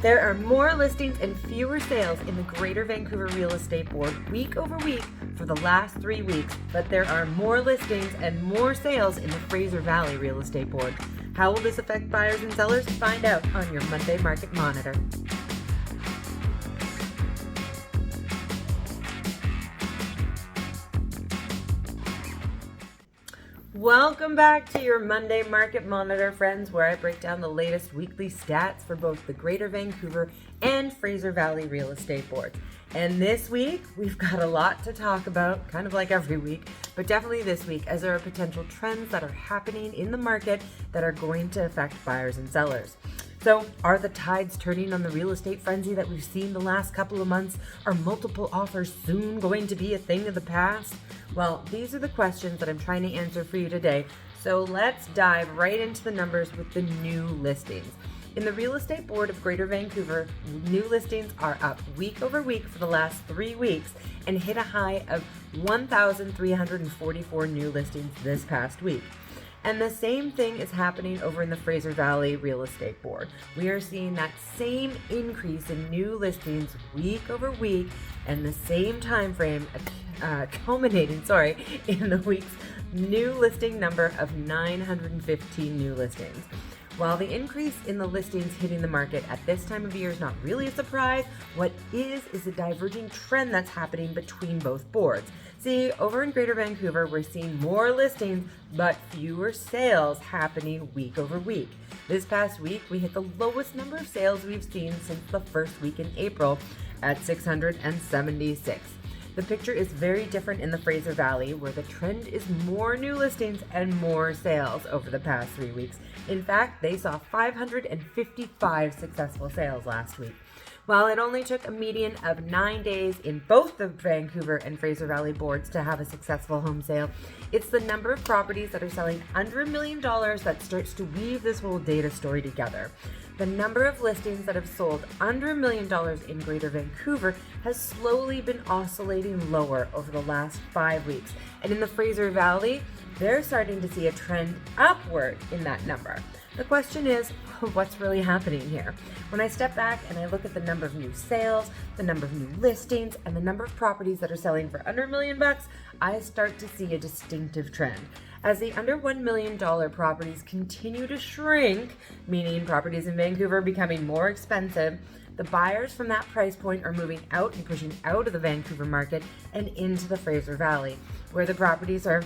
There are more listings and fewer sales in the Greater Vancouver Real Estate Board week over week for the last 3 weeks, but there are more listings and more sales in the Fraser Valley Real Estate Board. How will this affect buyers and sellers? Find out on your Monday Market Monitor. Welcome back to your Monday Market Monitor, friends, where I break down the latest weekly stats for both the Greater Vancouver and Fraser Valley Real Estate Boards. And this week, we've got a lot to talk about, kind of like every week, but definitely this week, as there are potential trends that are happening in the market that are going to affect buyers and sellers. So, are the tides turning on the real estate frenzy that we've seen the last couple of months? Are multiple offers soon going to be a thing of the past? Well, these are the questions that I'm trying to answer for you today. So let's dive right into the numbers with the new listings. In the Real Estate Board of Greater Vancouver, new listings are up week over week for the last 3 weeks and hit a high of 1,344 new listings this past week. And the same thing is happening over in the Fraser Valley Real Estate Board. We are seeing that same increase in new listings week over week and the same time frame culminating in the week's new listing number of 915 new listings. While the increase in the listings hitting the market at this time of year is not really a surprise, what is a diverging trend that's happening between both boards. See, over in Greater Vancouver, we're seeing more listings, but fewer sales happening week over week. This past week, we hit the lowest number of sales we've seen since the first week in April at 676. The picture is very different in the Fraser Valley, where the trend is more new listings and more sales over the past 3 weeks. In fact, they saw 555 successful sales last week. While it only took a median of 9 days in both the Vancouver and Fraser Valley boards to have a successful home sale, it's the number of properties that are selling under $1 million that starts to weave this whole data story together. The number of listings that have sold under $1 million in Greater Vancouver has slowly been oscillating lower over the last 5 weeks. And in the Fraser Valley, they're starting to see a trend upward in that number. The question is, what's really happening here? When I step back and I look at the number of new sales, the number of new listings, and the number of properties that are selling for under $1 million, I start to see a distinctive trend. As the under $1 million properties continue to shrink, meaning properties in Vancouver are becoming more expensive, the buyers from that price point are moving out and pushing out of the Vancouver market and into the Fraser Valley, where the properties are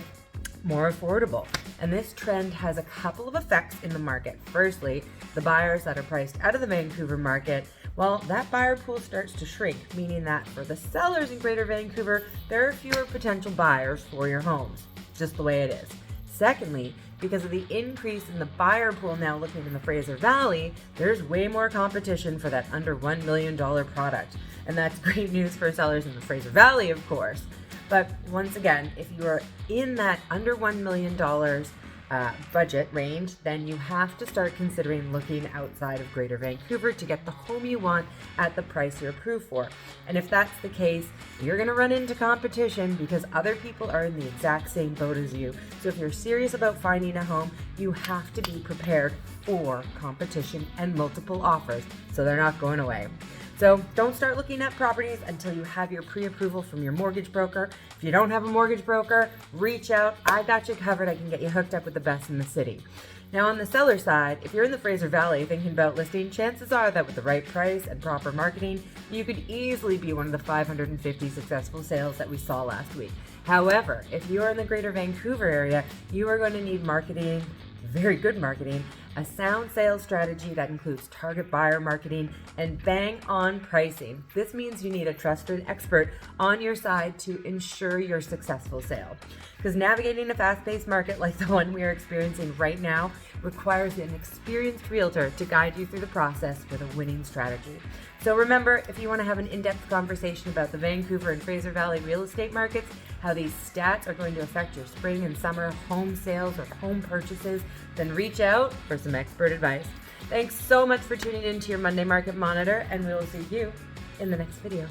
more affordable. And this trend has a couple of effects in the market. Firstly, the buyers that are priced out of the Vancouver market, well, that buyer pool starts to shrink, meaning that for the sellers in Greater Vancouver, there are fewer potential buyers for your homes. Just the way it is. Secondly, because of the increase in the buyer pool now looking in the Fraser Valley, there's way more competition for that under $1 million product. And that's great news for sellers in the Fraser Valley, of course. But once again, if you are in that under $1 million budget range, then you have to start considering looking outside of Greater Vancouver to get the home you want at the price you're approved for. And if that's the case, you're going to run into competition because other people are in the exact same boat as you. So if you're serious about finding a home, you have to be prepared for competition and multiple offers so they're not going away. So don't start looking at properties until you have your pre-approval from your mortgage broker. If you don't have a mortgage broker, reach out. I got you covered. I can get you hooked up with the best in the city. Now on the seller side, if you're in the Fraser Valley thinking about listing, chances are that with the right price and proper marketing, you could easily be one of the 550 successful sales that we saw last week. However, if you are in the Greater Vancouver area, you are going to need marketing, very good marketing, a sound sales strategy that includes target buyer marketing and bang on pricing. This means you need a trusted expert on your side to ensure your successful sale. Because navigating a fast-paced market like the one we are experiencing right now requires an experienced realtor to guide you through the process with a winning strategy. So remember, if you want to have an in-depth conversation about the Vancouver and Fraser Valley real estate markets, how these stats are going to affect your spring and summer home sales or home purchases, then reach out for some expert advice. Thanks so much for tuning in to your Monday Market Monitor, and we will see you in the next video.